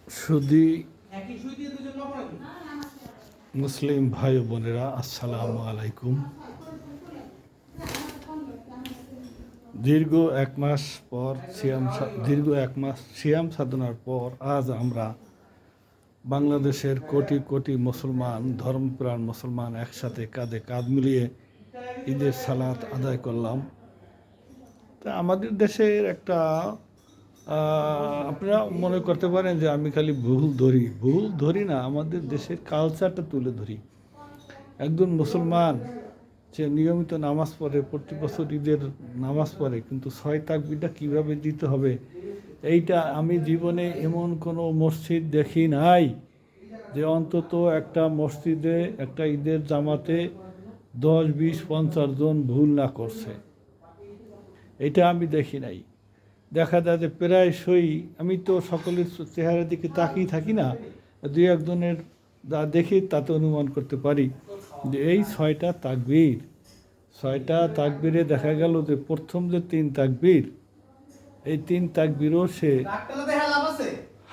সুধী মুসলিম ভাই বোনেরা, আসসালামু আলাইকুম। দীর্ঘ এক মাস সিয়াম সাধনার পর আজ আমরা বাংলাদেশের কোটি কোটি মুসলমান, ধর্মপ্রাণ মুসলমান একসাথে কাঁধে কাঁধ মিলিয়ে ঈদের সালাত আদায় করলাম। তা আমাদের দেশের একটা আপনারা মনে করতে পারেন যে আমি খালি ভুল ধরি না, আমাদের দেশের কালচারটা তুলে ধরি। একজন মুসলমান সে নিয়মিত নামাজ পড়ে, প্রতি বছর ঈদের নামাজ পড়ে, কিন্তু 6 তাকবীরটা কীভাবে দিতে হবে এইটা আমি জীবনে এমন কোনো মসজিদ দেখি নাই যে অন্তত একটা মসজিদে একটা ঈদের জামাতে 10, 20, 50 জন ভুল না করছে, এটা আমি দেখি নাই। দেখা যায় যে প্রায়শই, আমি তো সকলের চেহারার দিকে তাকিয়ে থাকি না, 2-1 জনের যা দেখি তাতে অনুমান করতে পারি যে এই 6টা তাকবীরে দেখা গেল যে প্রথম যে 3 তাকবীর, এই 3 তাকবীরও সে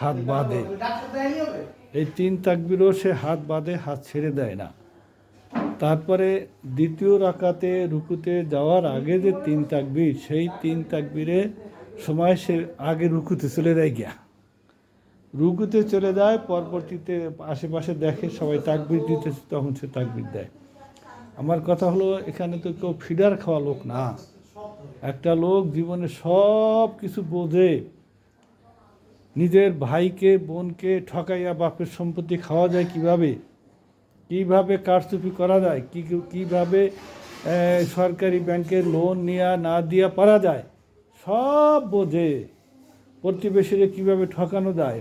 হাত বাঁধে, এই 3 তাকবীরও সে হাত বাঁধে, হাত ছেড়ে দেয় না। তারপরে দ্বিতীয় রাকাতে রুকুতে যাওয়ার আগে যে 3 তাকবীর, সেই 3 তাকবীরে সময় সে আগে রুকুতে চলে যায়, পরবর্তীতে আশেপাশে দেখে সবাই তাকবীর দিতেছে, তখন সে তাকবীর দেয়। আমার কথা হলো, এখানে তো কেউ ফিডার খাওয়া লোক না। একটা লোক জীবনে সব কিছু বোঝে, নিজের ভাইকে বোনকে ঠকাইয়া বাপের সম্পত্তি খাওয়া যায় কিভাবে কারচুপি করা যায়, কিভাবে সরকারি ব্যাংকের লোন না দিয়া পারা যায়, সব বোঝে। প্রতিবেশীরে কিভাবে ঠকানো যায়,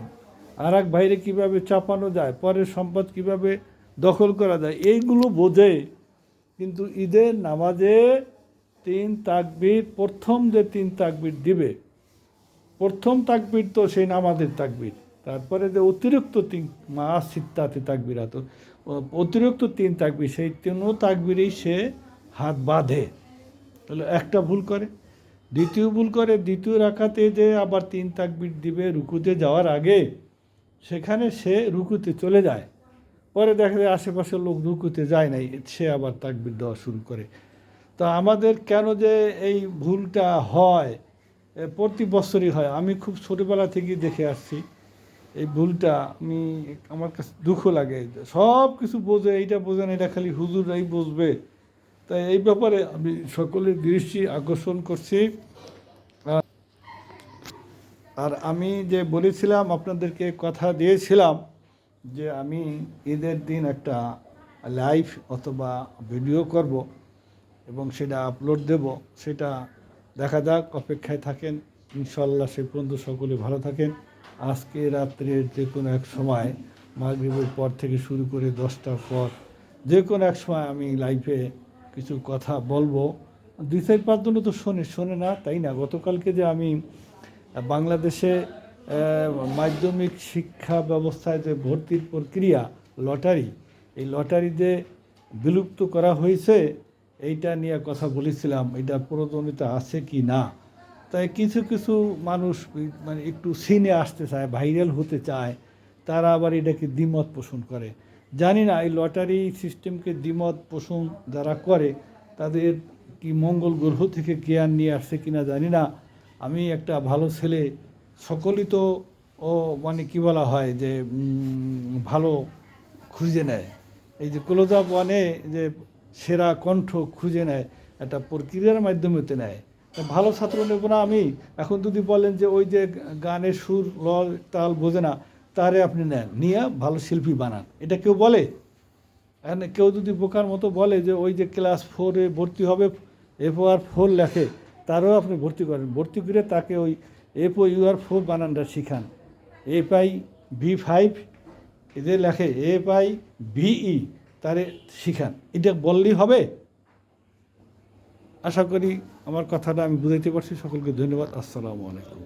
আর এক ভাইরে কীভাবে চাপানো যায়, পরের সম্পদ কিভাবে দখল করা যায়, এইগুলো বোঝে। কিন্তু ঈদের নামাজে 3 তাকবীর, প্রথম যে 3 তাকবীর দিবে, প্রথম তাকবীর তো সেই নামাজের তাকবীর, তারপরে যে অতিরিক্ত 3 মাস সিত্তাতে তাকবীর, অতিরিক্ত 3 তাকবীর, সেই 3 তাকবীরেই সে হাত বাঁধে। তাহলে একটা ভুল করে, দ্বিতীয় রাকাতে যে আবার 3 তাকবীর দিবে রুকুতে যাওয়ার আগে, সেখানে সে রুকুতে চলে যায়, পরে দেখা যায় আশেপাশের লোক রুকুতে যায় নাই, সে আবার তাকবীর দেওয়া শুরু করে। তা আমাদের কেন যে এই ভুলটা হয়, প্রতি বছরই হয়। আমি খুব ছোটোবেলা থেকেই দেখে আসছি এই ভুলটা। আমার কাছে দুঃখ লাগে, সব কিছু বোঝে, এইটা বোঝে না, এটা খালি হুজুরাই বুঝবে। তাই এই ব্যাপারে আমি সকলের দৃষ্টি আকর্ষণ করছি। আর আমি যে বলেছিলাম, আপনাদেরকে কথা দিয়েছিলাম যে আমি ঈদের দিন একটা লাইভ অথবা ভিডিও করব এবং সেটা আপলোড দেব, সেটা দেখা যাক, অপেক্ষায় থাকেন। ইনশাল্লাহ সে পর্যন্ত সকলে ভালো থাকেন। আজকে রাত্রের যে কোনো এক সময়, মাগরিবের পর থেকে শুরু করে 10টার পর যে কোনো এক সময় আমি লাইভে কিছু কথা বলবো। 2-4-5 জন তো শোনে না, তাই না? গতকালকে যে আমি বাংলাদেশে মাধ্যমিক শিক্ষা ব্যবস্থায় যে ভর্তির প্রক্রিয়া, লটারি, এই লটারি যে বিলুপ্ত করা হয়েছে, এইটা নিয়ে কথা বলেছিলাম, এটা প্রয়োজনীয়তা আছে কি না। তাই কিছু মানুষ মানে একটু সিনে আসতে চায়, ভাইরাল হতে চায়, তারা আবার এটাকে দ্বিমত পোষণ করে। জানি না এই লটারি সিস্টেমকে দ্বিমত পোষণ যারা করে তাদের কি মঙ্গল গ্রহ থেকে জ্ঞান নিয়ে আসছে কিনা জানি না। আমি একটা ভালো ছেলে, সকলেই তো মানে কী বলা হয় যে ভালো খুঁজে নেয়, এই যে ক্লোজআপ ওয়ানে যে সেরা কণ্ঠ খুঁজে নেয়, একটা প্রক্রিয়ার মাধ্যমেতে নেয়। ভালো ছাত্র নেব না আমি। এখন যদি বলেন যে ওই যে গানের সুর লয় তাল বোঝে না, তারে আপনি নেন, নিয়ে ভালো শিল্পী বানান, এটা কেউ বলে? কেউ যদি বোকার মতো বলে যে ওই যে ক্লাস 4-এ ভর্তি হবে, FOR4 লেখে, তারও আপনি ভর্তি করেন, ভর্তি করে তাকে ওই FOUR4 বানানটা শিখান, FIB5 এদের লেখে FIBE, তারে শিখান, এটা বললেই হবে? আশা করি আমার কথাটা আমি বুঝাইতে পারছি। সকলকে ধন্যবাদ। আসসালামু আলাইকুম।